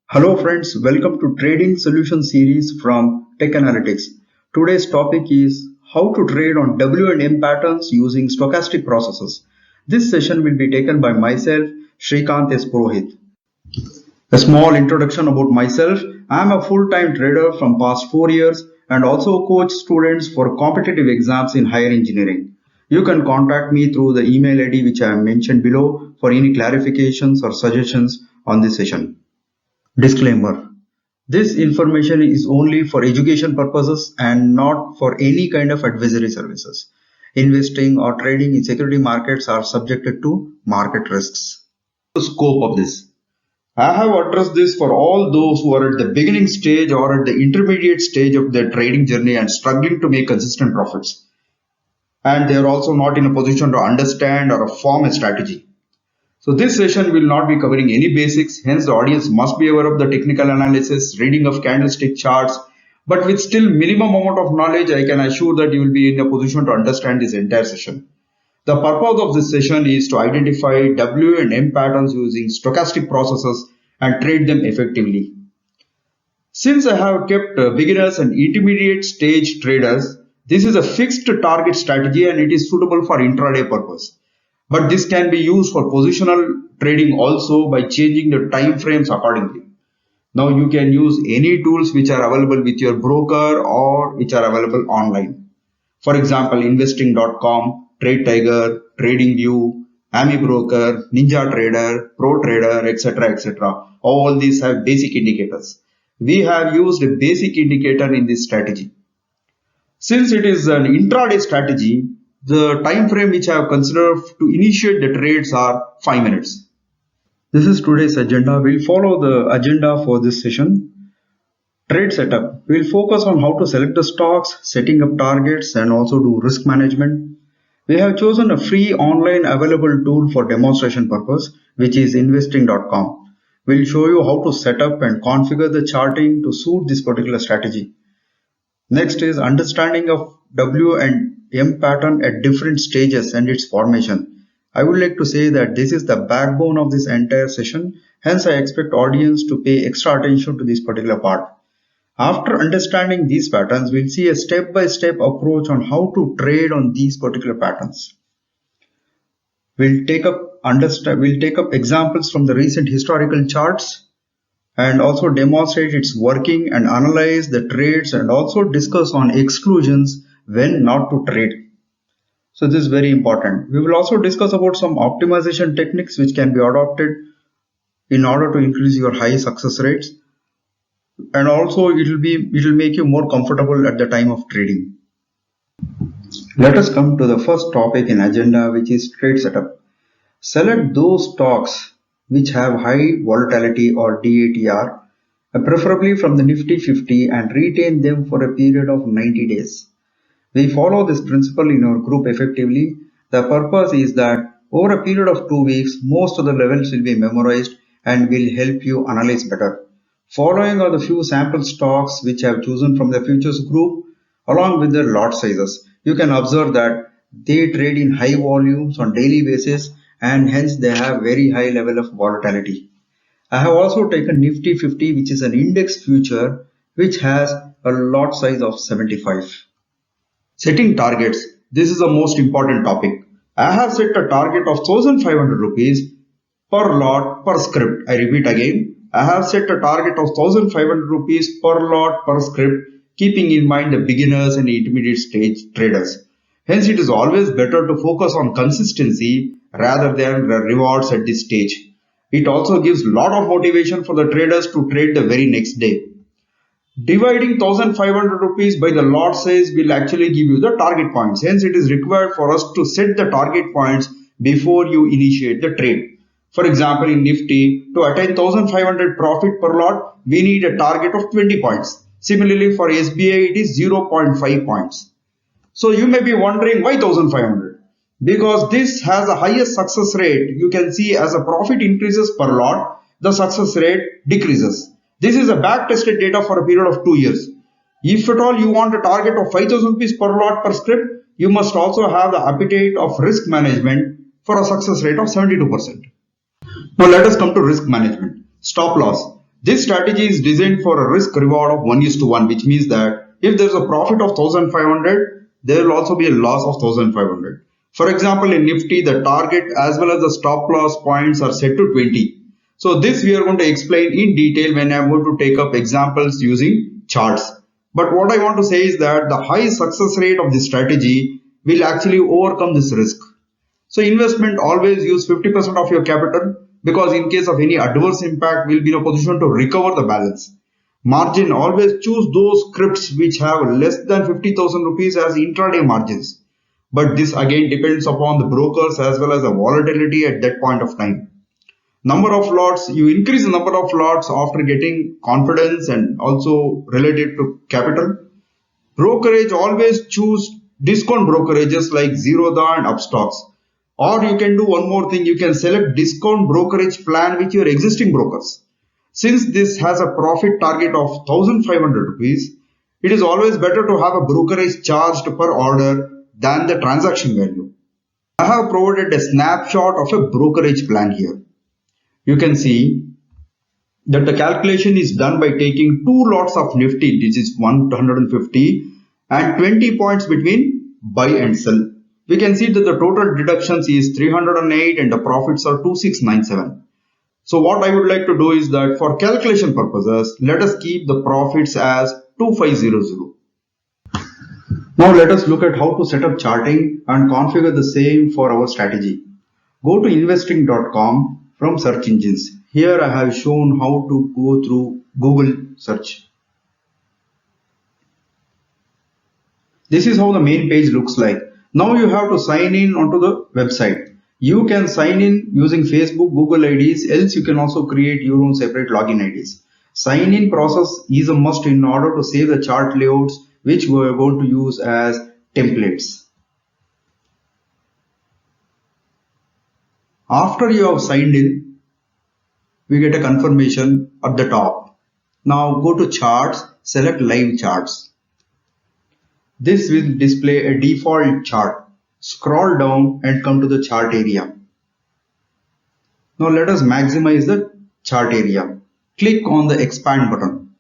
Hello friends, welcome to Trading Solution series from Tech Analytics. Today's topic is how to trade on W&M patterns using stochastic processes. This session will be taken by myself, Shrikant S. Purohit. A small introduction about myself. I am a full-time trader from past 4 years and also coach students for competitive exams in higher engineering. You can contact me through the email ID which I have mentioned below for any clarifications or suggestions on this session. Disclaimer: this information is only for education purposes and not for any kind of advisory services. Investing or trading in security markets are subjected to market risks. The scope of this. I have addressed this for all those who are at the beginning stage or at the intermediate stage of their trading journey and struggling to make consistent profits. And they are also not in a position to understand or form a strategy. So this session will not be covering any basics, hence the audience must be aware of the technical analysis, reading of candlestick charts, but with still minimum amount of knowledge, I can assure that you will be in a position to understand this entire session. The purpose of this session is to identify W and M patterns using stochastic processes and trade them effectively. Since I have kept beginners and intermediate stage traders, this is a fixed target strategy and it is suitable for intraday purpose. But this can be used for positional trading also by changing the time frames accordingly. Now you can use any tools which are available with your broker or which are available online. For example, investing.com, Trade Tiger, TradingView, AmiBroker, NinjaTrader, ProTrader, etc. All these have basic indicators. We have used a basic indicator in this strategy. Since it is an intraday strategy, the time frame which I have considered to initiate the trades are 5 minutes. This is today's agenda. We'll follow the agenda for this session. Trade setup. We'll focus on how to select the stocks, setting up targets, and also do risk management. We have chosen a free online available tool for demonstration purpose, which is investing.com. We'll show you how to set up and configure the charting to suit this particular strategy. Next is understanding of W and M pattern at different stages and its formation. I would like to say that this is the backbone of this entire session, hence I expect audience to pay extra attention to this particular part. After understanding these patterns, we'll see a step-by-step approach on how to trade on these particular patterns. We'll take up examples from the recent historical charts and also demonstrate its working and analyze the trades and also discuss on exclusions when not to trade. So this is very important. We will also discuss about some optimization techniques which can be adopted in order to increase your high success rates, and also it will make you more comfortable at the time of trading. Let us come to the first topic in agenda, which is trade setup. Select those stocks which have high volatility or DATR, preferably from the Nifty 50, and retain them for a period of 90 days. We follow this principle in our group effectively. The purpose is that over a period of 2 weeks, most of the levels will be memorized and will help you analyze better. Following are the few sample stocks which I have chosen from the futures group along with their lot sizes. You can observe that they trade in high volumes on daily basis and hence they have very high level of volatility. I have also taken Nifty 50, which is an index future which has a lot size of 75. Setting targets. This is the most important topic. I have set a target of 1500 rupees per lot per script. I repeat again. I have set a target of 1500 rupees per lot per script, keeping in mind the beginners and intermediate stage traders. Hence, it is always better to focus on consistency rather than rewards at this stage. It also gives a lot of motivation for the traders to trade the very next day. Dividing 1500 rupees by the lot size will actually give you the target points. Hence, it is required for us to set the target points before you initiate the trade. For example, in Nifty, to attain 1500 profit per lot, we need a target of 20 points. Similarly, for SBI, it is 0.5 points. So you may be wondering why 1500? Because this has the highest success rate. You can see as the profit increases per lot, the success rate decreases. This is a back-tested data for a period of 2 years. If at all you want a target of 5000 rupees per lot per script, you must also have the appetite of risk management for a success rate of 72%. Now let us come to risk management. Stop loss. This strategy is designed for a risk reward of 1:1, which means that if there's a profit of 1500, there will also be a loss of 1500. For example, in Nifty, the target as well as the stop loss points are set to 20. So this we are going to explain in detail when I'm going to take up examples using charts. But what I want to say is that the high success rate of this strategy will actually overcome this risk. So investment, always use 50% of your capital, because in case of any adverse impact, we'll be in a position to recover the balance. Margin, always choose those scripts which have less than 50,000 rupees as intraday margins. But this again depends upon the brokers as well as the volatility at that point of time. Number of lots, you increase the number of lots after getting confidence and also related to capital. Brokerage, always choose discount brokerages like Zerodha and Upstocks. Or you can do one more thing, you can select discount brokerage plan with your existing brokers. Since this has a profit target of 1500 rupees, it is always better to have a brokerage charged per order than the transaction value. I have provided a snapshot of a brokerage plan here. You can see that the calculation is done by taking two lots of Nifty, this is 150 and 20 points between buy and sell. We can see that the total deductions is 308 and the profits are 2697. So what I would like to do is that for calculation purposes, let us keep the profits as 2500. Now let us look at how to set up charting and configure the same for our strategy. Go to investing.com from search engines. Here I have shown how to go through Google search. This is how the main page looks like. Now you have to sign in onto the website. You can sign in using Facebook, Google IDs, else you can also create your own separate login IDs. Sign in process is a must in order to save the chart layouts which we are going to use as templates. After you have signed in, we get a confirmation at the top. Now go to charts, select live charts. This will display a default chart. Scroll down and come to the chart area. Now let us maximize the chart area. Click on the expand button.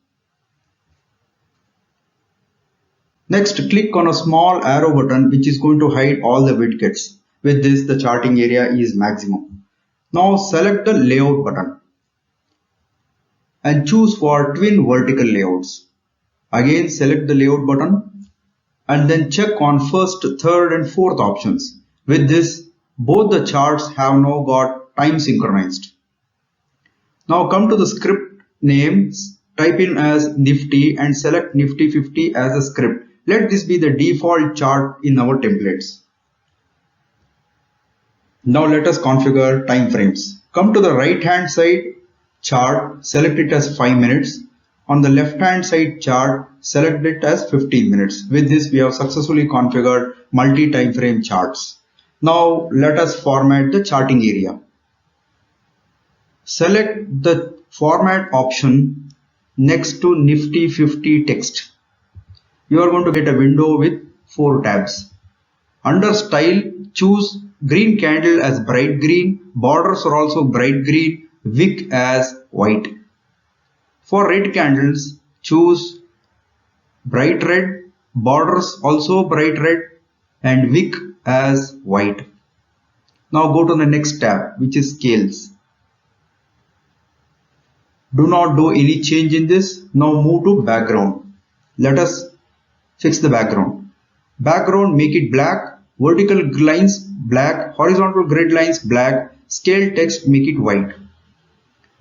Next, click on a small arrow button which is going to hide all the widgets. With this, the charting area is maximum. Now select the layout button and choose for twin vertical layouts. Again select the layout button and then check on first, third and fourth options. With this, both the charts have now got time synchronized. Now come to the script names, type in as Nifty and select Nifty 50 as a script. Let this be the default chart in our templates. Now let us configure time frames. Come to the right hand side chart, select it as 5 minutes. On the left hand side chart, select it as 15 minutes. With this, we have successfully configured multi-time frame charts. Now let us format the charting area. Select the format option next to Nifty 50 text. You are going to get a window with 4 tabs. Under style, choose green candle as bright green, borders are also bright green, wick as white. For red candles, choose bright red, borders also bright red and wick as white. Now go to the next tab, which is scales. Do not do any change in this. Now move to background. Let us fix the background. Background, make it black, vertical lines black, horizontal grid lines black, scale text, make it white.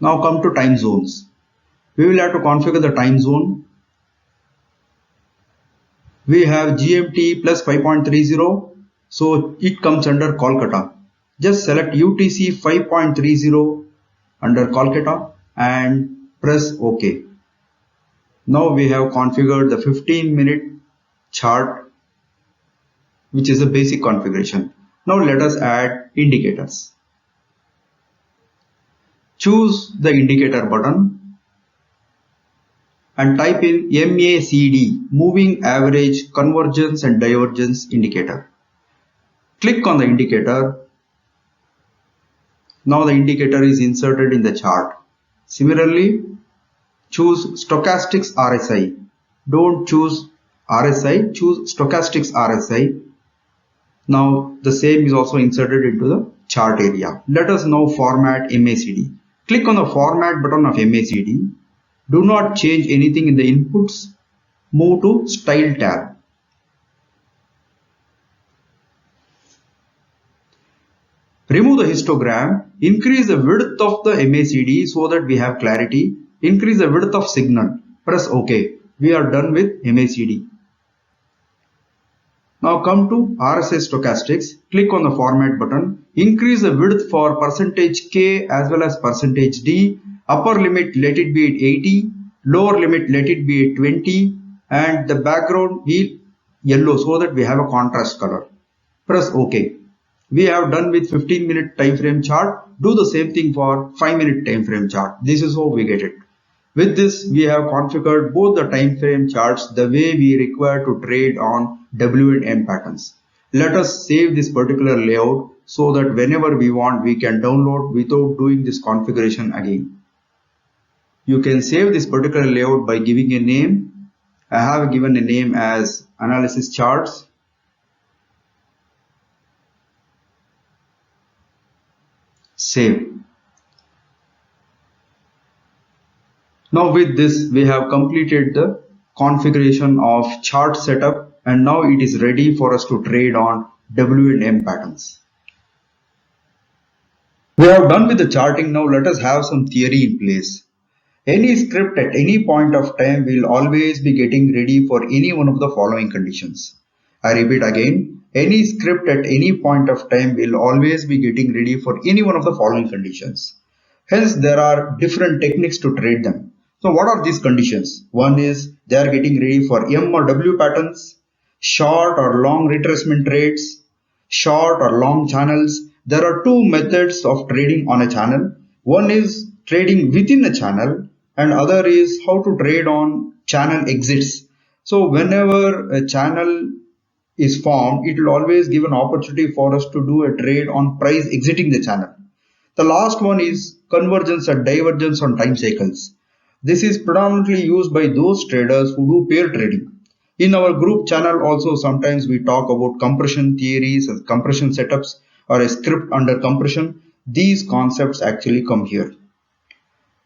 Now come to time zones. We will have to configure the time zone. We have GMT plus 5.30, so it comes under Kolkata. Just select UTC 5.30 under Kolkata and press OK. Now we have configured the 15-minute chart, which is a basic configuration. Now let us add indicators. Choose the indicator button and type in MACD, moving average convergence and divergence indicator. Click on the indicator. Now the indicator is inserted in the chart. Similarly, choose stochastics RSI. Don't choose RSI, choose stochastics RSI. Now the same is also inserted into the chart area. Let us now format MACD. Click on the format button of MACD. Do not change anything in the inputs. Move to style tab. Remove the histogram. Increase the width of the MACD so that we have clarity. Increase the width of signal. Press OK. We are done with MACD. Now come to RSI stochastics. Click on the format button. Increase the width for %K as well as %D. Upper limit let it be at 80. Lower limit let it be at 20. And the background be yellow so that we have a contrast color. Press OK. We have done with 15-minute time frame chart. Do the same thing for 5-minute time frame chart. This is how we get it. With this, we have configured both the time frame charts the way we require to trade on W&M patterns. Let us save this particular layout so that whenever we want, we can download without doing this configuration again. You can save this particular layout by giving a name. I have given a name as analysis charts. Save. Now with this, we have completed the configuration of chart setup and now it is ready for us to trade on W&M patterns. We have done with the charting. Now let us have some theory in place. Any script at any point of time will always be getting ready for any one of the following conditions. I repeat again, any script at any point of time will always be getting ready for any one of the following conditions. Hence, there are different techniques to trade them. So what are these conditions? One is they are getting ready for M or W patterns, short or long retracement trades, short or long channels. There are two methods of trading on a channel. One is trading within a channel and other is how to trade on channel exits. So whenever a channel is formed, it will always give an opportunity for us to do a trade on price exiting the channel. The last one is convergence or divergence on time cycles. This is predominantly used by those traders who do pair trading. In our group channel also sometimes we talk about compression theories and compression setups or a script under compression. These concepts actually come here.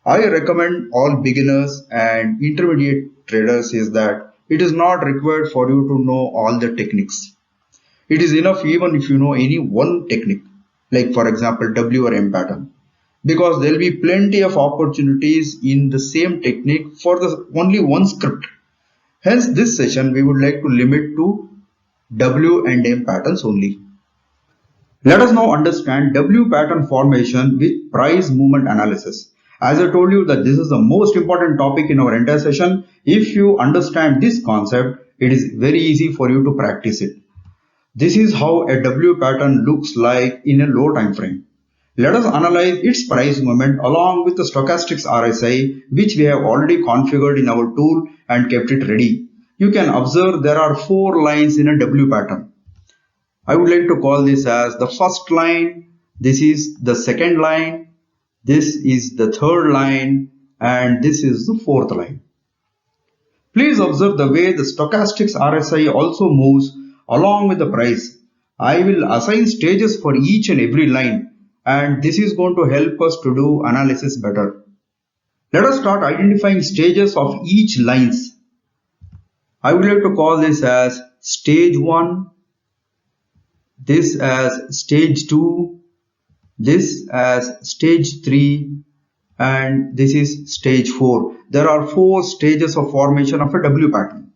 I recommend all beginners and intermediate traders is that it is not required for you to know all the techniques. It is enough even if you know any one technique, like for example W or M pattern, because there will be plenty of opportunities in the same technique for the only one script. Hence this session we would like to limit to W and M patterns only. Let us now understand W pattern formation with price movement analysis. As I told you that this is the most important topic in our entire session. If you understand this concept, it is very easy for you to practice it. This is how a W pattern looks like in a low time frame. Let us analyze its price movement along with the stochastics RSI, which we have already configured in our tool and kept it ready. You can observe there are 4 lines in a W pattern. I would like to call this as the first line, this is the second line, this is the third line, and this is the fourth line. Please observe the way the stochastics RSI also moves along with the price. I will assign stages for each and every line, and this is going to help us to do analysis better. Let us start identifying stages of each lines. I would like to call this as stage 1, this as stage 2, this as stage 3, and this is stage 4. There are 4 stages of formation of a W pattern.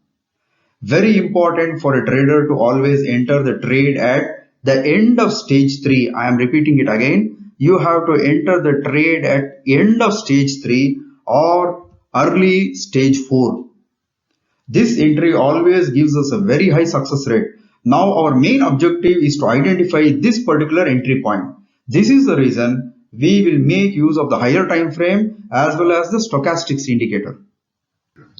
Very important for a trader to always enter the trade at the end of stage 3. I am repeating it again. You have to enter the trade at end of stage 3 or early stage 4. This entry always gives us a very high success rate. Now our main objective is to identify this particular entry point. This is the reason we will make use of the higher time frame as well as the stochastics indicator.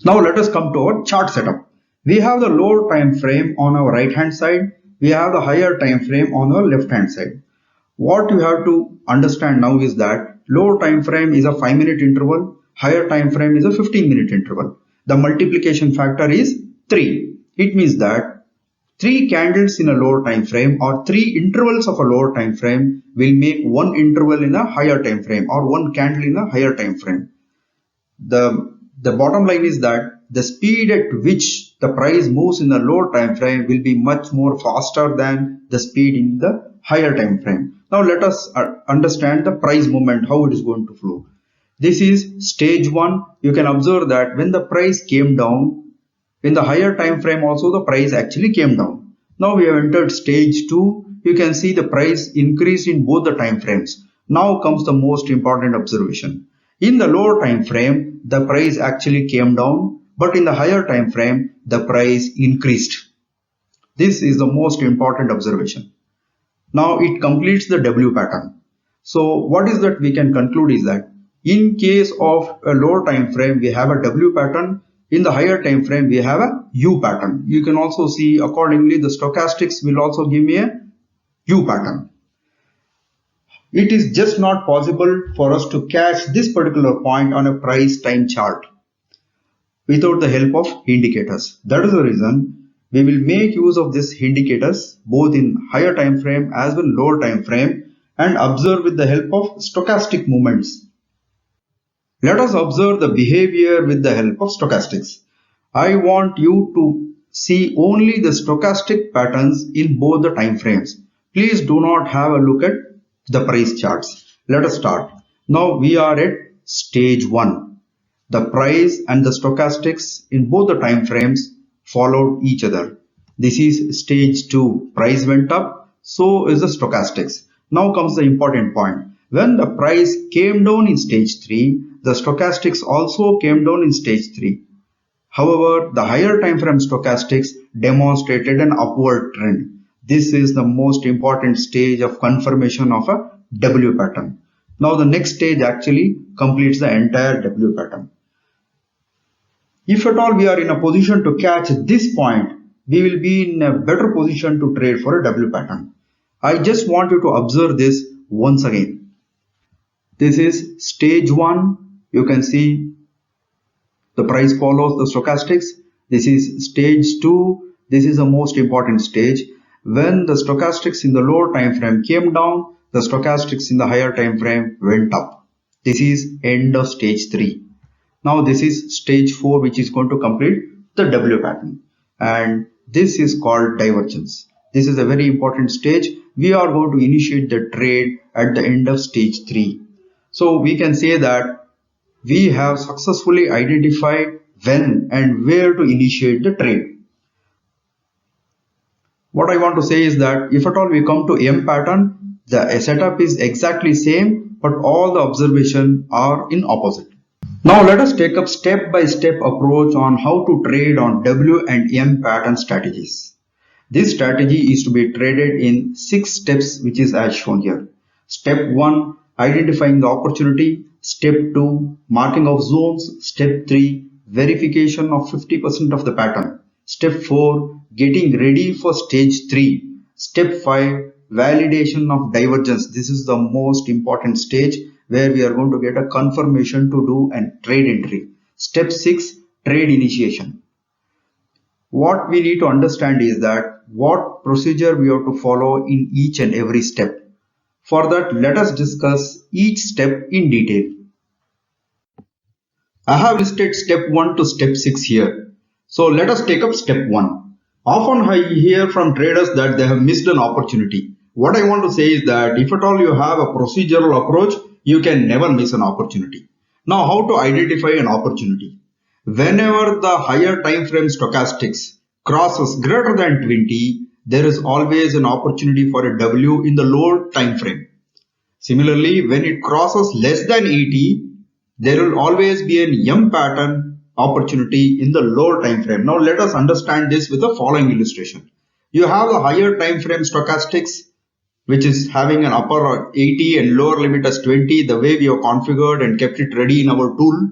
Now let us come to our chart setup. We have the lower time frame on our right hand side. We have the higher time frame on our left hand side. What you have to understand now is that lower time frame is a 5-minute interval. higher time frame is a 15-minute interval. The multiplication factor is 3. It means that 3 candles in a lower time frame or 3 intervals of a lower time frame will make one interval in a higher time frame or one candle in a higher time frame. The bottom line is that the speed at which the price moves in the lower time frame will be much more faster than the speed in the higher time frame. Now let us understand the price movement, how it is going to flow. This is stage 1. You can observe that when the price came down, in the higher time frame also the price actually came down. Now we have entered stage 2. You can see the price increased in both the time frames. Now comes the most important observation. In the lower time frame, the price actually came down, but in the higher time frame, the price increased. This is the most important observation. Now it completes the W pattern. So what is that we can conclude is that in case of a lower time frame, we have a W pattern. In the higher time frame, we have a U pattern. You can also see accordingly the stochastics will also give me a U pattern. It is just not possible for us to catch this particular point on a price time chart without the help of indicators. That is the reason we will make use of these indicators both in higher time frame as well lower time frame and observe with the help of stochastic movements. Let us observe the behavior with the help of stochastics. I want you to see only the stochastic patterns in both the time frames. Please do not have a look at the price charts. Let us start. Now we are at stage 1. The price and the stochastics in both the time frames followed each other. This is stage 2. Price went up, so is the stochastics. Now comes the important point. When the price came down in stage 3, the stochastics also came down in stage 3. However, the higher time frame stochastics demonstrated an upward trend. This is the most important stage of confirmation of a W pattern. Now the next stage actually completes the entire W pattern. If at all we are in a position to catch this point, we will be in a better position to trade for a W pattern. I just want you to observe this once again. This is stage 1. You can see the price follows the stochastics. This is stage 2. This is the most important stage. When the stochastics in the lower time frame came down, the stochastics in the higher time frame went up. This is end of stage 3. Now this is stage 4, which is going to complete the W pattern. And this is called divergence. This is a very important stage. We are going to initiate the trade at the end of stage 3. So we can say that we have successfully identified when and where to initiate the trade. What I want to say is that if at all we come to M pattern, the setup is exactly same, but all the observations are in opposite. Now let us take up step-by-step approach on how to trade on W and M pattern strategies. This strategy is to be traded in 6 steps, which is as shown here. Step 1, identifying the opportunity. Step 2, marking of zones. Step 3, verification of 50% of the pattern. Step 4, getting ready for stage 3. Step 5, validation of divergence. This is the most important stage where we are going to get a confirmation to do a trade entry. Step 6, trade initiation. What we need to understand is that what procedure we have to follow in each and every step. For that, let us discuss each step in detail. I have listed step 1 to step 6 here. So let us take up step 1. Often I hear from traders that they have missed an opportunity. What I want to say is that if at all you have a procedural approach, you can never miss an opportunity. Now how to identify an opportunity? Whenever the higher time frame stochastics crosses greater than 20, there is always an opportunity for a W in the lower time frame. Similarly, when it crosses less than 80, there will always be an M pattern opportunity in the lower time frame. Now let us understand this with the following illustration. You have the higher time frame stochastics, which is having an upper 80 and lower limit as 20, the way we have configured and kept it ready in our tool.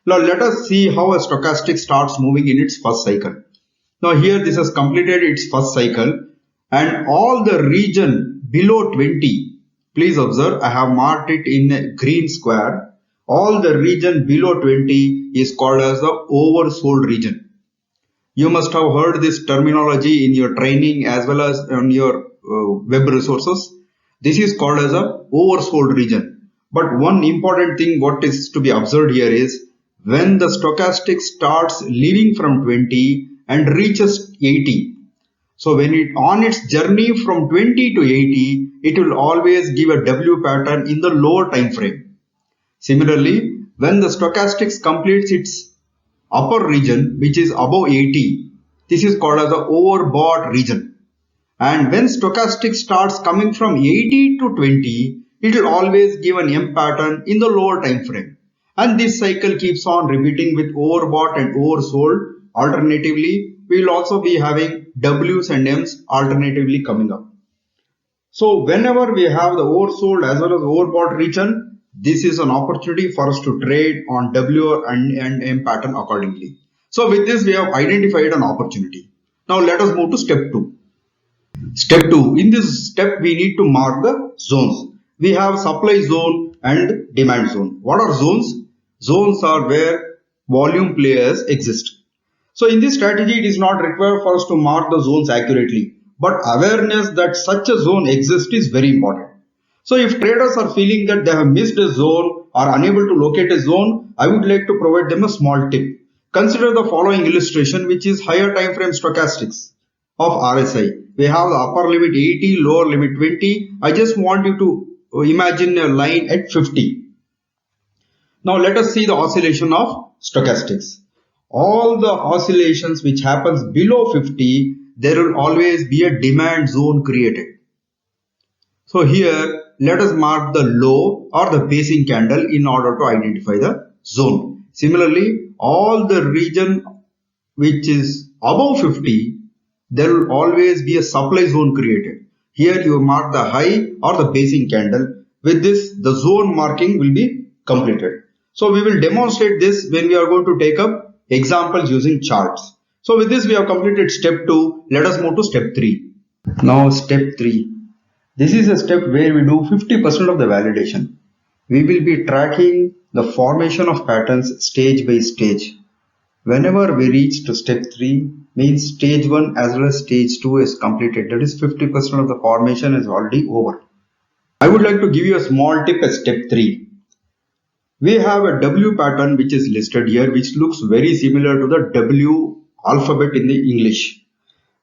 Now let us see how a stochastic starts moving in its first cycle. Now here this has completed its first cycle and all the region below 20, please observe I have marked it in a green square. all the region below 20 is called as the oversold region. You must have heard this terminology in your training as well as on your web resources. This is called as a oversold region. But one important thing what is to be observed here is when the stochastic starts leaving from 20 and reaches 80. So when it on its journey from 20 to 80, it will always give a W pattern in the lower time frame. Similarly, when the stochastics completes its upper region, which is above 80, this is called as the overbought region. And when stochastic starts coming from 80 to 20, it will always give an M pattern in the lower time frame. And this cycle keeps on repeating with overbought and oversold. Alternatively, we will also be having W's and M's alternatively coming up. So whenever we have the oversold as well as overbought region, this is an opportunity for us to trade on W and M pattern accordingly. So with this, we have identified an opportunity. Now let us move to step 2. Step 2. In this step, we need to mark the zones. We have supply zone and demand zone. What are zones? Zones are where volume players exist. So in this strategy, it is not required for us to mark the zones accurately, but awareness that such a zone exists is very important. So if traders are feeling that they have missed a zone or unable to locate a zone, I would like to provide them a small tip. Consider the following illustration, which is higher time frame stochastics of RSI. We have the upper limit 80, lower limit 20. I just want you to imagine a line at 50. Now let us see the oscillation of stochastics. All the oscillations which happens below 50, there will always be a demand zone created. So here let us mark the low or the pacing candle in order to identify the zone. Similarly, all the region which is above 50, there will always be a supply zone created. Here you mark the high or the pacing candle. With this, the zone marking will be completed. So we will demonstrate this when we are going to take up examples using charts. So with this, we have completed step 2. Let us move to step 3. Now step 3. This is a step where we do 50% of the validation. We will be tracking the formation of patterns stage by stage. Whenever we reach to step 3, means stage 1 as well as stage 2 is completed. That is 50% of the formation is already over. I would like to give you a small tip at step 3. We have a W pattern which is listed here, which looks very similar to the W alphabet in the English.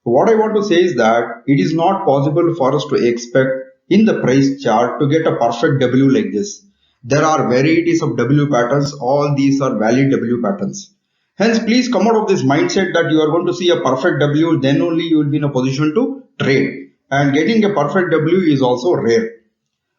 What I want to say is that it is not possible for us to expect in the price chart to get a perfect W like this. There are varieties of W patterns. All these are valid W patterns. Hence, please come out of this mindset that you are going to see a perfect W, then only you will be in a position to trade. And getting a perfect W is also rare.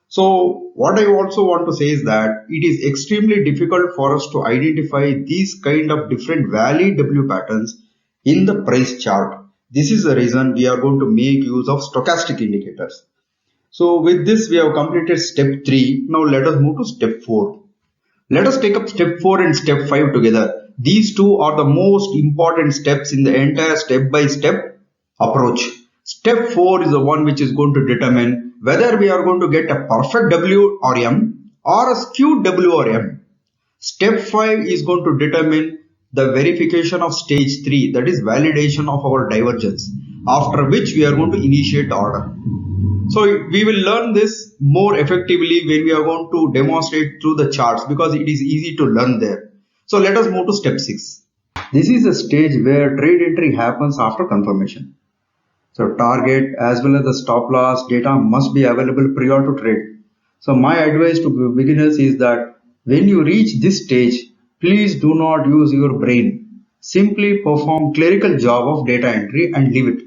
So what I also want to say is that it is extremely difficult for us to identify these kind of different valid W patterns in the price chart. This is the reason we are going to make use of stochastic indicators. So with this, we have completed step 3. Now let us move to step 4. Let us take up step 4 and step 5 together. These two are the most important steps in the entire step-by-step approach. Step 4 is the one which is going to determine whether we are going to get a perfect W or M or a skewed W or M. Step 5 is going to determine the verification of stage 3, that is validation of our divergence, after which we are going to initiate order. So we will learn this more effectively when we are going to demonstrate through the charts, because it is easy to learn there. So let us move to step 6. This is a stage where trade entry happens after confirmation. So target as well as the stop loss data must be available prior to trade. So my advice to beginners is that when you reach this stage, please do not use your brain. Simply perform clerical job of data entry and leave it.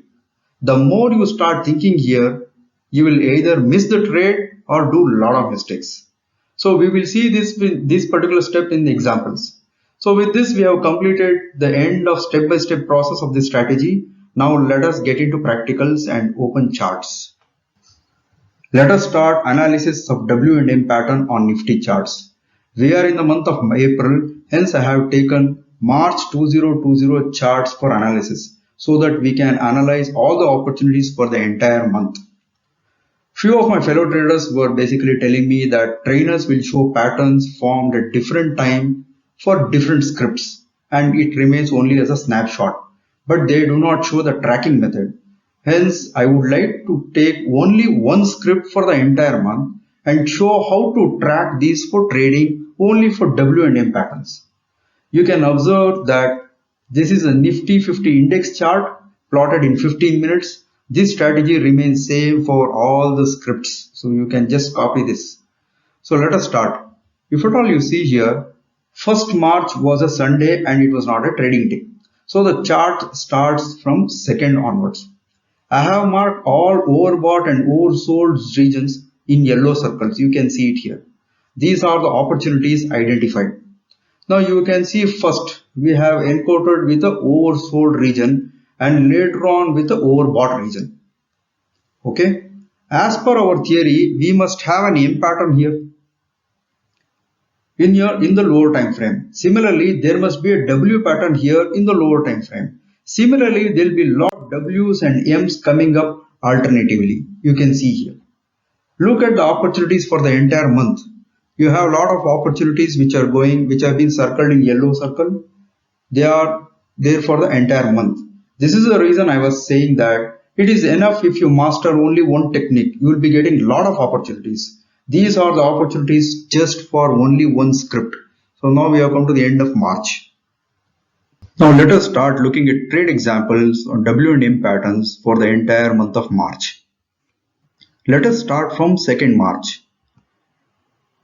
The more you start thinking here, you will either miss the trade or do a lot of mistakes. So we will see this particular step in the examples. So with this, we have completed the end of step-by-step process of this strategy. Now let us get into practicals and open charts. Let us start analysis of W and M pattern on Nifty charts. We are in the month of April, hence I have taken March 2020 charts for analysis so that we can analyze all the opportunities for the entire month. Few of my fellow traders were basically telling me that trainers will show patterns formed at different time for different scripts and it remains only as a snapshot, but they do not show the tracking method. Hence, I would like to take only one script for the entire month and show how to track these for trading only for W&M patterns. You can observe that this is a Nifty 50 index chart plotted in 15 minutes. This strategy remains same for all the scripts. So you can just copy this. So let us start. If at all you see here, 1st March was a Sunday and it was not a trading day. So the chart starts from 2nd onwards. I have marked all overbought and oversold regions in yellow circles. You can see it here. These are the opportunities identified. Now you can see first we have encountered with the oversold region and later on with the overbought region. Okay. As per our theory, we must have an M pattern here in the lower time frame. Similarly, there must be a W pattern here in the lower time frame. Similarly, there will be lot of W's and M's coming up alternatively. You can see here. Look at the opportunities for the entire month. You have a lot of opportunities which have been circled in yellow circle. They are there for the entire month. This is the reason I was saying that it is enough if you master only one technique. You will be getting a lot of opportunities. These are the opportunities just for only one script. So now we have come to the end of March. Now let us start looking at trade examples on W&M patterns for the entire month of March. Let us start from 2nd March.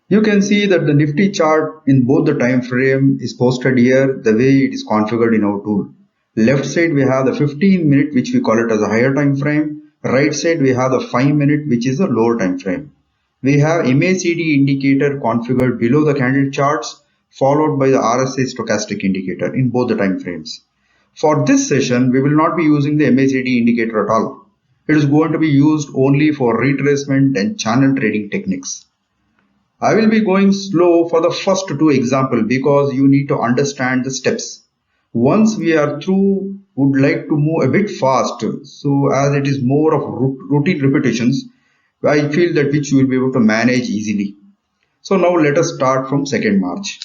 You can see that the Nifty chart in both the time frame is posted here the way it is configured in our tool. Left side we have the 15-minute which we call it as a higher time frame. Right side we have the 5-minute which is a lower time frame. We have MACD indicator configured below the candle charts followed by the RSI stochastic indicator in both the time frames. For this session we will not be using the MACD indicator at all. It is going to be used only for retracement and channel trading techniques. I will be going slow for the first two examples because you need to understand the steps. Once we are through, would like to move a bit fast. So as it is more of routine repetitions, I feel that which you will be able to manage easily. So now let us start from 2nd March.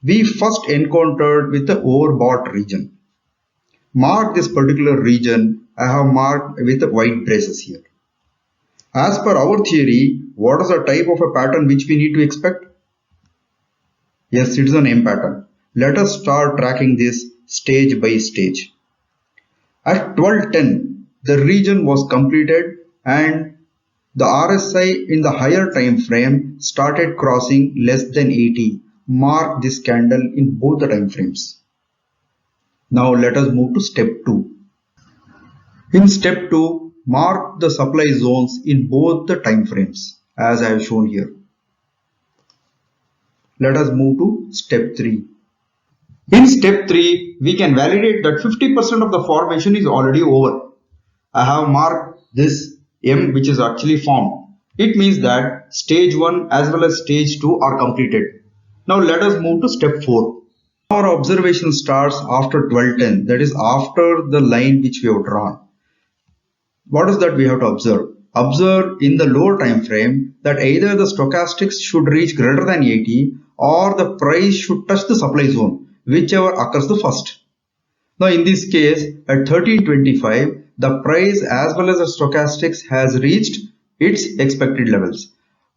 We first encountered with the overbought region. Mark this particular region. I have marked with the white braces here. As per our theory, what is the type of a pattern which we need to expect? Yes, it is an M pattern. Let us start tracking this stage by stage. At 12:10, the region was completed and the RSI in the higher time frame started crossing less than 80. Mark this candle in both the time frames. Now let us move to step 2. In step 2, mark the supply zones in both the time frames as I have shown here. Let us move to step 3. In step 3, we can validate that 50% of the formation is already over. I have marked this M which is actually formed. It means that stage 1 as well as stage 2 are completed. Now let us move to step 4. Our observation starts after 12:10, that is after the line which we have drawn. What is that we have to observe? Observe in the lower time frame that either the stochastics should reach greater than 80 or the price should touch the supply zone, whichever occurs the first. Now in this case at 13:25 the price as well as the stochastics has reached its expected levels.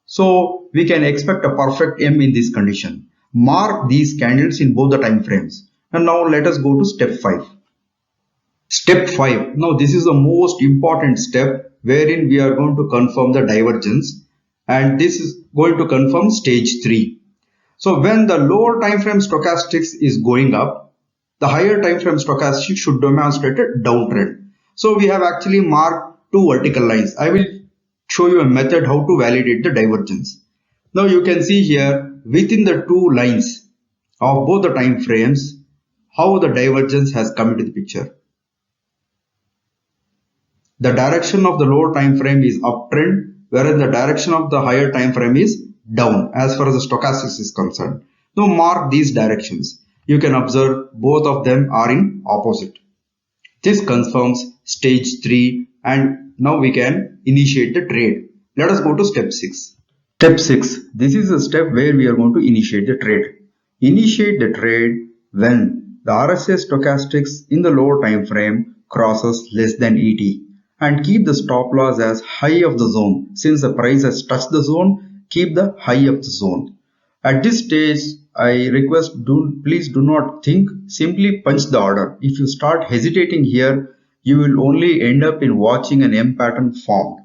So we can expect a perfect M in this condition. Mark these candles in both the time frames. And now let us go to step 5. Step 5. Now this is the most important step wherein we are going to confirm the divergence and this is going to confirm stage 3. So when the lower time frame stochastics is going up, the higher time frame stochastic should demonstrate a downtrend. So we have actually marked two vertical lines. I will show you a method how to validate the divergence. Now you can see here within the two lines of both the time frames how the divergence has come into the picture. The direction of the lower time frame is uptrend, whereas the direction of the higher time frame is down as far as the stochastics is concerned. Now mark these directions. You can observe both of them are in opposite. This confirms stage 3 and now we can initiate the trade. Let us go to step 6. Step 6. This is a step where we are going to initiate the trade. Initiate the trade when the RSI stochastics in the lower time frame crosses less than 80 and keep the stop loss as high of the zone. Since the price has touched the zone, keep the high of the zone. At this stage, I request please do not think, simply punch the order. If you start hesitating here, you will only end up in watching an M pattern formed.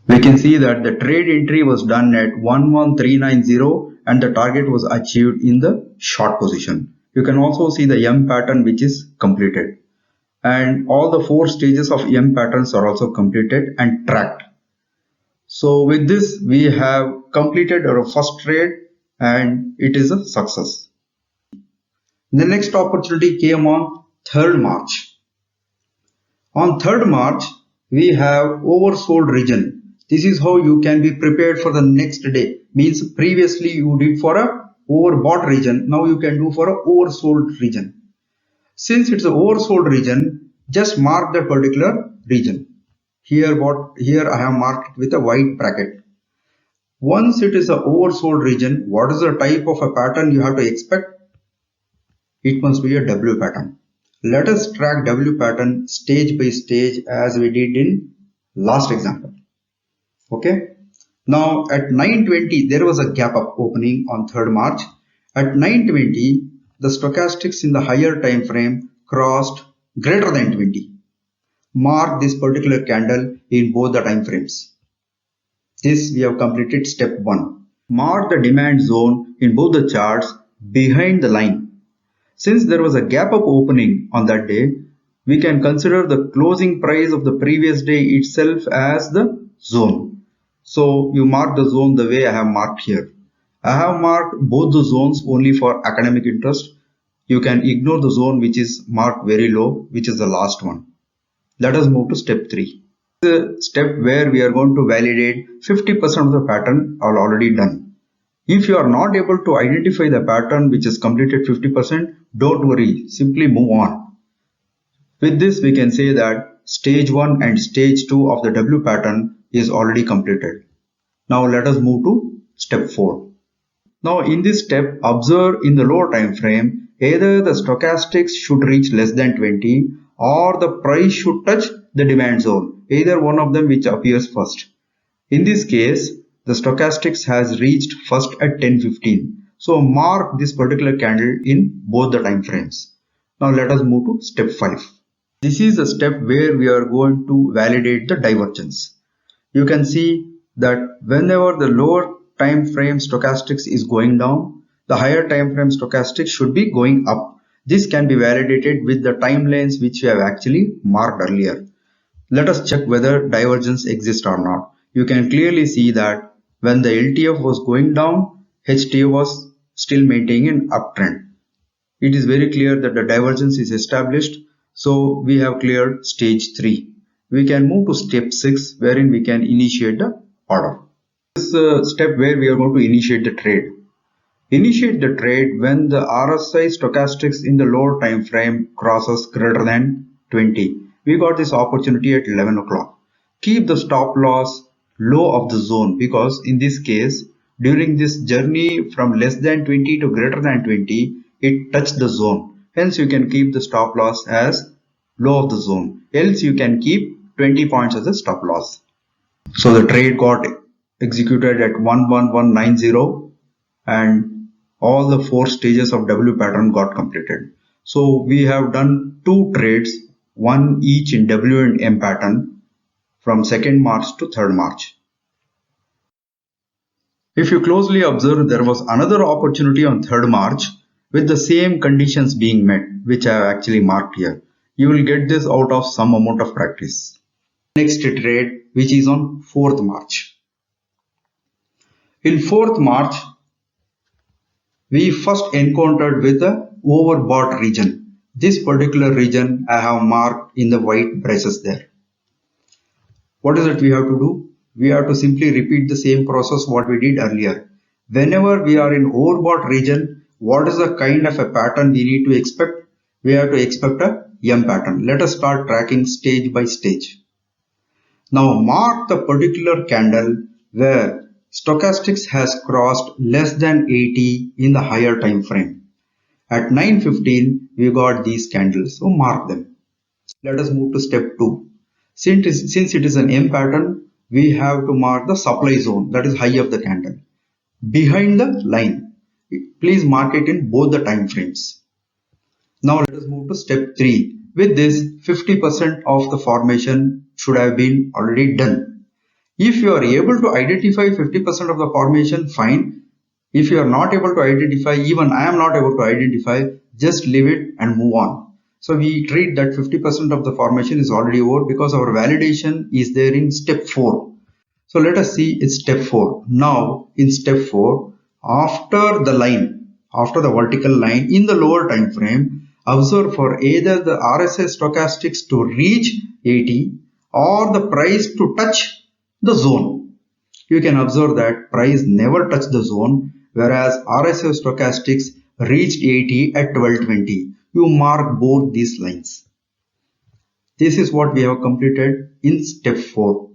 We can see that the trade entry was done at 11390 and the target was achieved in the short position. You can also see the M pattern which is completed. And all the 4 stages of M patterns are also completed and tracked. So with this, we have completed our first trade and it is a success. The next opportunity came on 3rd March. On 3rd March, we have oversold region. This is how you can be prepared for the next day. Means previously you did for a overbought region. Now you can do for a oversold region. Since it's an oversold region, just mark that particular region. Here I have marked it with a white bracket. Once it is an oversold region, what is the type of a pattern you have to expect? It must be a W pattern. Let us track W pattern stage by stage as we did in last example. Okay. Now at 9:20 there was a gap up opening on 3rd March. At 9:20 the stochastics in the higher time frame crossed greater than 20. Mark this particular candle in both the time frames. This we have completed step 1. Mark the demand zone in both the charts behind the line. Since there was a gap up opening on that day, we can consider the closing price of the previous day itself as the zone. So you mark the zone the way I have marked here. I have marked both the zones only for academic interest. You can ignore the zone which is marked very low, which is the last one. Let us move to step 3. The step where we are going to validate 50% of the pattern are already done. If you are not able to identify the pattern which is completed 50%, don't worry, simply move on. With this we can say that stage 1 and stage 2 of the W pattern is already completed. Now let us move to step 4. Now in this step, observe in the lower time frame, either the stochastics should reach less than 20 or the price should touch the demand zone, either one of them which appears first. In this case, the stochastics has reached first at 10:15. So mark this particular candle in both the time frames. Now let us move to step 5. This is the step where we are going to validate the divergence. You can see that whenever the lower time frame stochastics is going down, the higher time frame stochastics should be going up. This can be validated with the timelines which we have actually marked earlier. Let us check whether divergence exists or not. You can clearly see that when the LTF was going down, HTF was still maintaining an uptrend. It is very clear that the divergence is established. So we have cleared stage 3. We can move to step 6 wherein we can initiate the order. This is the step where we are going to initiate the trade. Initiate the trade when the RSI stochastics in the lower time frame crosses greater than 20. We got this opportunity at 11 o'clock. Keep the stop loss low of the zone because in this case, during this journey from less than 20 to greater than 20, it touched the zone. Hence you can keep the stop loss as low of the zone. Else you can keep 20 points as a stop loss. So the trade got executed at 11190 and all the 4 stages of W pattern got completed. So we have done 2 trades, one each in W and M pattern from 2nd March to 3rd March. If you closely observe, there was another opportunity on 3rd March with the same conditions being met, which I have actually marked here. You will get this out of some amount of practice. Next trade, which is on 4th March. In 4th March, we first encountered with the overbought region. This particular region I have marked in the white braces there. What is it we have to do? We have to simply repeat the same process what we did earlier. Whenever we are in overbought region, what is the kind of a pattern we need to expect? We have to expect a M pattern. Let us start tracking stage by stage. Now mark the particular candle where stochastics has crossed less than 80 in the higher time frame. At 9:15 we got these candles, so mark them. Let us move to step 2. Since it is an M pattern, we have to mark the supply zone, that is high of the candle, behind the line. Please mark it in both the time frames. Now let us move to step 3. With this, 50% of the formation should have been already done. If you are able to identify 50% of the formation, fine. If you are not able to identify, even I am not able to identify, just leave it and move on. So we treat that 50% of the formation is already over because our validation is there in step 4. So let us see it's step 4. Now in step 4, after the vertical line in the lower time frame, observe for either the RSI stochastics to reach 80 or the price to touch the zone. You can observe that price never touched the zone, whereas RSI stochastics reached 80 at 12:20. You mark both these lines. This is what we have completed in step 4.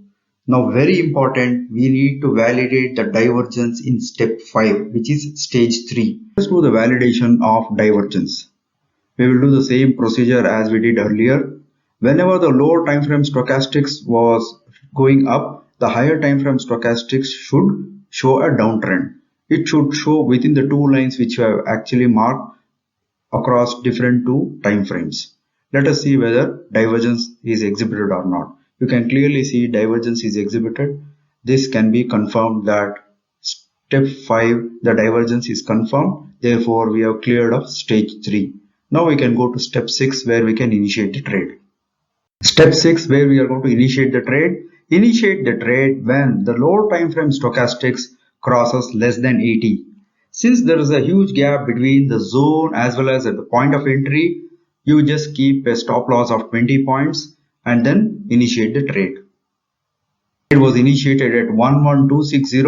Now very important, we need to validate the divergence in step 5, which is stage 3. Let's do the validation of divergence. We will do the same procedure as we did earlier. Whenever the lower time frame stochastics was going up, the higher time frame stochastics should show a downtrend. It should show within the two lines which you have actually marked across different two time frames. Let us see whether divergence is exhibited or not. You can clearly see divergence is exhibited. This can be confirmed that step 5 the divergence is confirmed. Therefore we have cleared up stage 3. Now we can go to step 6 where we can initiate the trade. Step 6 where we are going to initiate the trade. Initiate the trade when the lower time frame stochastics crosses less than 80. Since there is a huge gap between the zone as well as at the point of entry, you just keep a stop loss of 20 points and then initiate the trade. It was initiated at 11260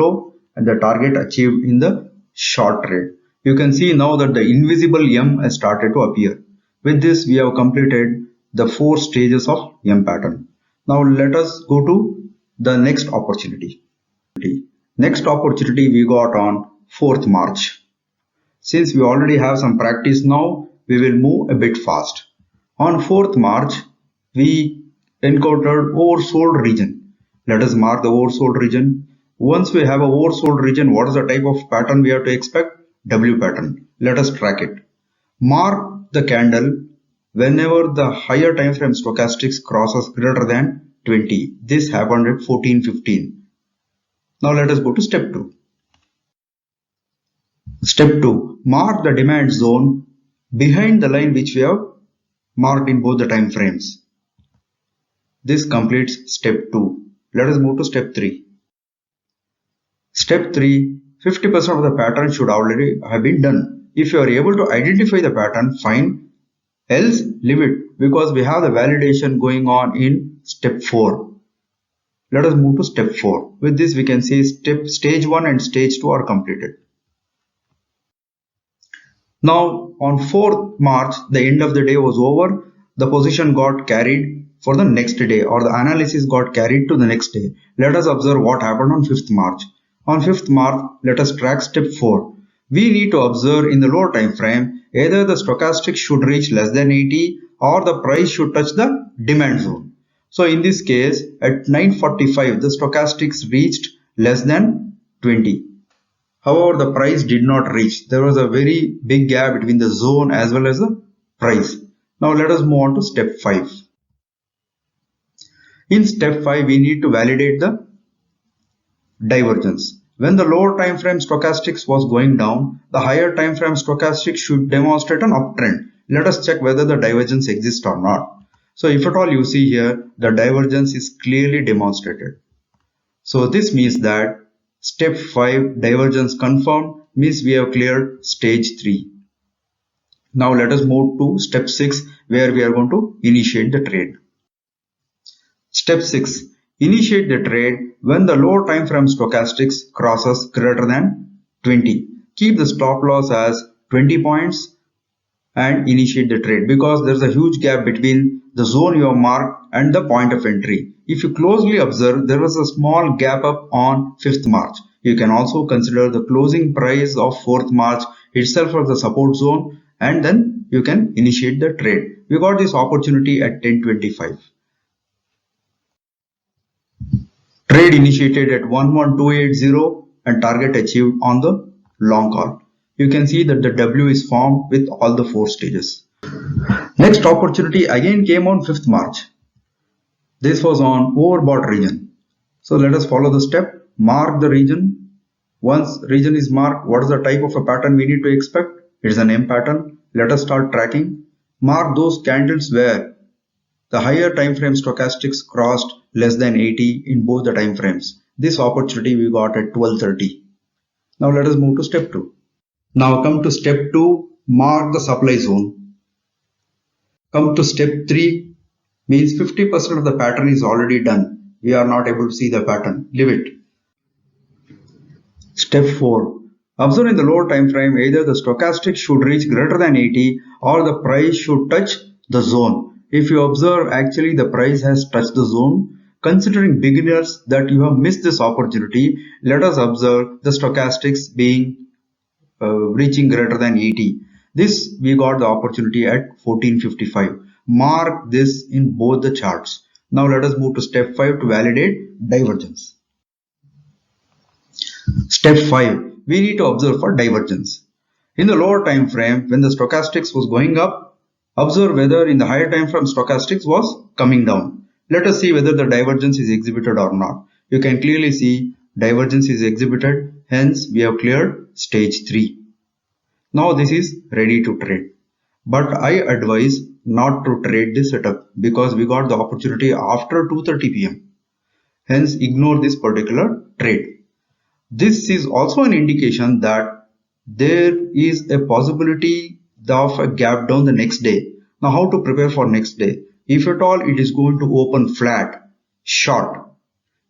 and the target achieved in the short trade. You can see now that the invisible M has started to appear. With this we have completed the 4 stages of M pattern. Now let us go to the next opportunity. Next opportunity we got on 4th March. Since we already have some practice now, we will move a bit fast. On 4th March, we encountered oversold region. Let us mark the oversold region. Once we have a oversold region, what is the type of pattern we have to expect? W pattern. Let us track it. Mark the candle whenever the higher time frame stochastics crosses greater than 20. This happened at 14:15. Now let us go to step 2. Step 2. Mark the demand zone behind the line which we have marked in both the time frames. This completes step 2. Let us move to step 3. Step 3. 50% of the pattern should already have been done. If you are able to identify the pattern, fine. Else, leave it because we have the validation going on in step 4. Let us move to step 4. With this, we can see stage 1 and stage 2 are completed. Now, on 4th March, the end of the day was over. The position got carried for the next day, or the analysis got carried to the next day. Let us observe what happened on 5th March. On 5th March, let us track step 4. We need to observe in the lower time frame either the stochastic should reach less than 80 or the price should touch the demand zone. So in this case, at 9:45, the stochastics reached less than 20. However, the price did not reach. There was a very big gap between the zone as well as the price. Now let us move on to step 5. In step 5, we need to validate the divergence. When the lower time frame stochastics was going down, the higher time frame stochastic should demonstrate an uptrend. Let us check whether the divergence exists or not. So if at all you see here, the divergence is clearly demonstrated. So this means that step 5 divergence confirmed, means we have cleared stage 3. Now let us move to step 6 where we are going to initiate the trade. Step 6. Initiate the trade when the lower time frame stochastics crosses greater than 20. Keep the stop loss as 20 points and initiate the trade because there is a huge gap between the zone you have marked and the point of entry. If you closely observe, there was a small gap up on 5th March. You can also consider the closing price of 4th March itself as the support zone, and then you can initiate the trade. We got this opportunity at 10:25. Trade initiated at 11280 and target achieved on the long call. You can see that the W is formed with all the 4 stages. Next opportunity again came on 5th March. This was on overbought region. So let us follow the step. Mark the region. Once region is marked, what is the type of a pattern we need to expect? It is an M pattern. Let us start tracking. Mark those candles where the higher time frame stochastics crossed less than 80 in both the time frames. This opportunity we got at 12:30. Now let us move to step 2. Now come to step 2, mark the supply zone. Come to step 3, means 50% of the pattern is already done. We are not able to see the pattern. Leave it. Step 4. Observe in the lower time frame either the stochastic should reach greater than 80 or the price should touch the zone. If you observe, actually the price has touched the zone. Considering beginners that you have missed this opportunity, let us observe the stochastics being reaching greater than 80. This we got the opportunity at 14:55. Mark this in both the charts. Now let us move to step 5 to validate divergence. Step 5. We need to observe for divergence. In the lower time frame, when the stochastics was going up, observe whether in the higher time frame stochastics was coming down. Let us see whether the divergence is exhibited or not. You can clearly see divergence is exhibited. Hence, we have cleared stage 3. Now this is ready to trade. But I advise not to trade this setup because we got the opportunity after 2:30 p.m. Hence, ignore this particular trade. This is also an indication that there is a possibility of a gap down the next day. Now how to prepare for next day? If at all it is going to open flat, short.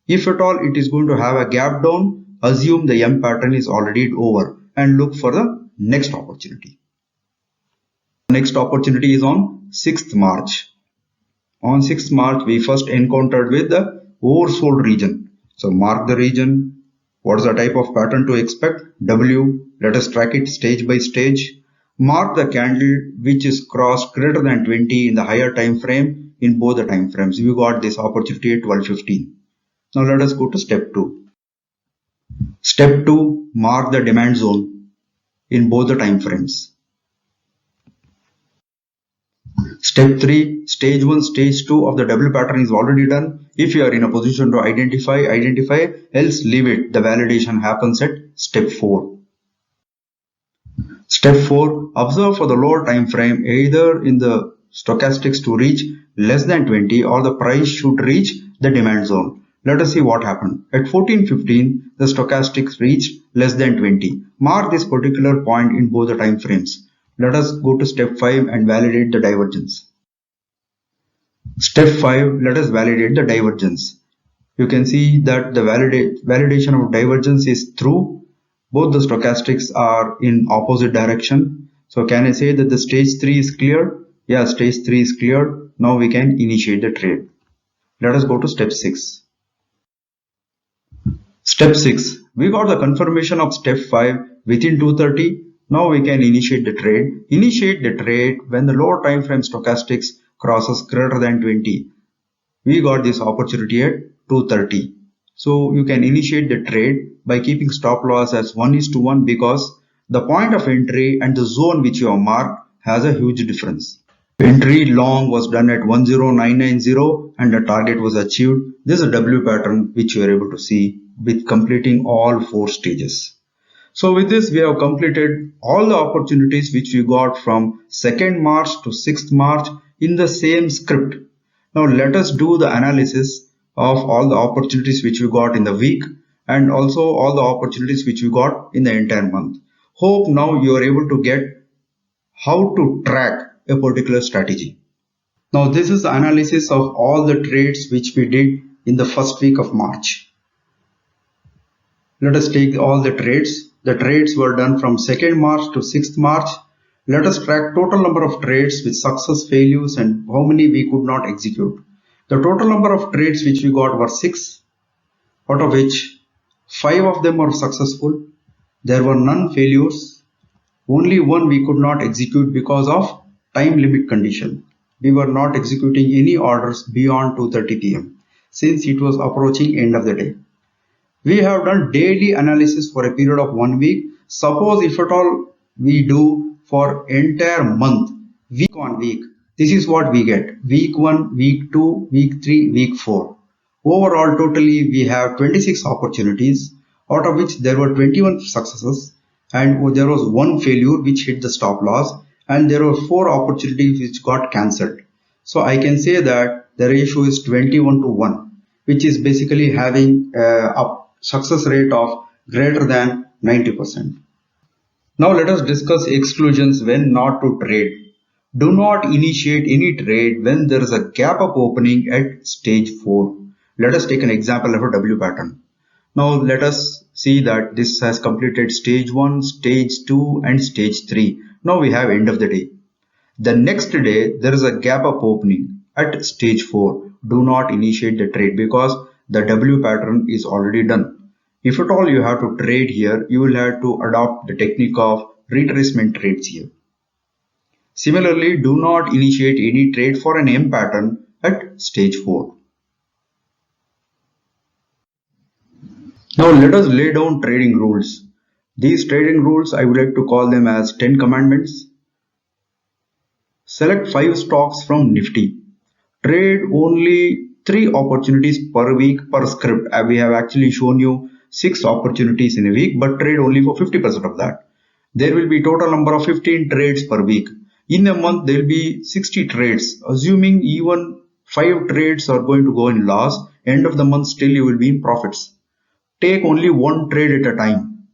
If at all it is going to have a gap down, assume the M pattern is already over and look for the next opportunity. Next opportunity is on 6th March. On 6th March, we first encountered with the oversold region. So mark the region. What is the type of pattern to expect? W. Let us track it stage by stage. Mark the candle which is crossed greater than 20 in the higher time frame in both the time frames. We got this opportunity at 12:15. Now let us go to step 2. Step 2, mark the demand zone in both the time frames. Step 3, stage 1, stage 2 of the W pattern is already done. If you are in a position to identify, else leave it. The validation happens at step 4. Step 4, observe for the lower time frame either in the stochastics to reach less than 20 or the price should reach the demand zone. Let us see what happened. At 14:15, the stochastics reached less than 20. Mark this particular point in both the time frames. Let us go to step 5 and validate the divergence. Step 5, let us validate the divergence. You can see that the validation of divergence is through. Both the stochastics are in opposite direction. So can I say that the stage 3 is clear? Yeah, stage 3 is clear. Now we can initiate the trade. Let us go to step 6. Step 6. We got the confirmation of step 5 within 2:30. Now we can initiate the trade. Initiate the trade when the lower time frame stochastics crosses greater than 20. We got this opportunity at 2:30. So you can initiate the trade by keeping stop loss as 1:1 because the point of entry and the zone which you have marked has a huge difference. Entry long was done at 10990 and the target was achieved. This is a W pattern which you are able to see with completing all 4 stages. So with this we have completed all the opportunities which we got from 2nd March to 6th March in the same script. Now let us do the analysis of all the opportunities which we got in the week and also all the opportunities which we got in the entire month. Hope now you are able to get how to track a particular strategy. Now this is the analysis of all the trades which we did in the first week of March. Let us take all the trades. The trades were done from 2nd March to 6th March. Let us track total number of trades with success, failures and how many we could not execute. The total number of trades which we got were 6, out of which 5 of them were successful. There were none failures. Only one we could not execute because of time limit condition. We were not executing any orders beyond 2:30 p.m. since it was approaching end of the day. We have done daily analysis for a period of 1 week. Suppose if at all we do for entire month, week on week, this is what we get. Week 1, week 2, week 3, week 4. Overall, totally we have 26 opportunities, out of which there were 21 successes and there was one failure which hit the stop loss, and there were 4 opportunities which got cancelled. So I can say that the ratio is 21 to 1, which is basically having a success rate of greater than 90%. Now let us discuss exclusions when not to trade. Do not initiate any trade when there is a gap up opening at stage 4. Let us take an example of a W pattern. Now let us see that this has completed stage 1, stage 2 and stage 3. Now we have end of the day. The next day there is a gap up opening at stage 4. Do not initiate the trade because the W pattern is already done. If at all you have to trade here, you will have to adopt the technique of retracement trades here. Similarly, do not initiate any trade for an M pattern at stage 4. Now let us lay down trading rules. These trading rules I would like to call them as 10 commandments. Select 5 stocks from Nifty. Trade only 3 opportunities per week per script. We have actually shown you 6 opportunities in a week, but trade only for 50% of that. There will be total number of 15 trades per week. In a month there will be 60 trades. Assuming even 5 trades are going to go in loss, end of the month still you will be in profits. Take only one trade at a time.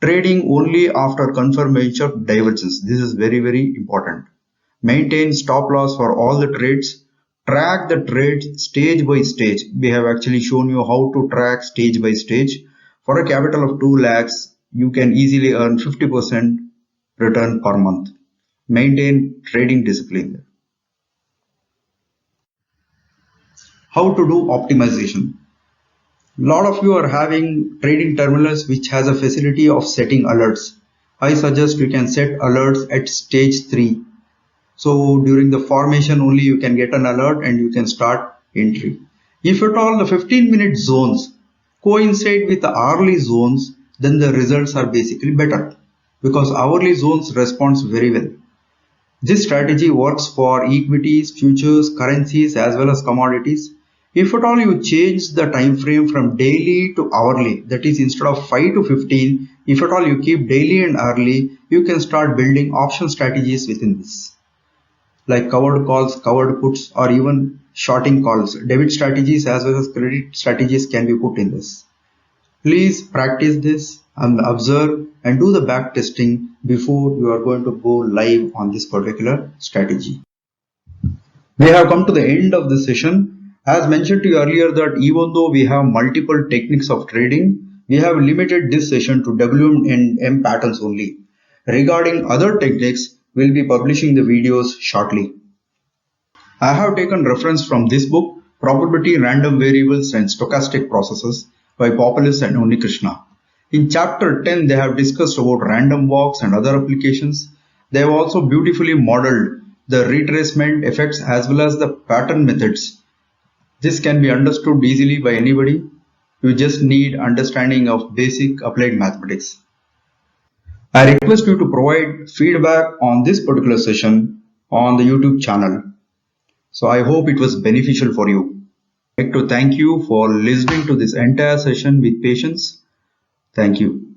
Trading only after confirmation of divergence. This is very, very important. Maintain stop loss for all the trades. Track the trades stage by stage. We have actually shown you how to track stage by stage. For a capital of 2 lakhs, you can easily earn 50% return per month. Maintain trading discipline. How to do optimization. A lot of you are having trading terminals which has a facility of setting alerts. I suggest you can set alerts at stage 3. So during the formation only you can get an alert and you can start entry. If at all the 15-minute zones coincide with the hourly zones, then the results are basically better because hourly zones responds very well. This strategy works for equities, futures, currencies as well as commodities. If at all you change the time frame from daily to hourly, that is instead of 5 to 15, if at all you keep daily and hourly, you can start building option strategies within this. Like covered calls, covered puts or even shorting calls. Debit strategies as well as credit strategies can be put in this. Please practice this and observe and do the back testing before you are going to go live on this particular strategy. We have come to the end of this session. As mentioned to you earlier that even though we have multiple techniques of trading, we have limited this session to W and M patterns only. Regarding other techniques, we'll be publishing the videos shortly. I have taken reference from this book, Probability, Random Variables and Stochastic Processes by Populus and Unikrishna. In chapter 10, they have discussed about random walks and other applications. They have also beautifully modeled the retracement effects as well as the pattern methods. This can be understood easily by anybody. You just need understanding of basic applied mathematics. I request you to provide feedback on this particular session on the YouTube channel. So I hope it was beneficial for you. I'd like to thank you for listening to this entire session with patience. Thank you.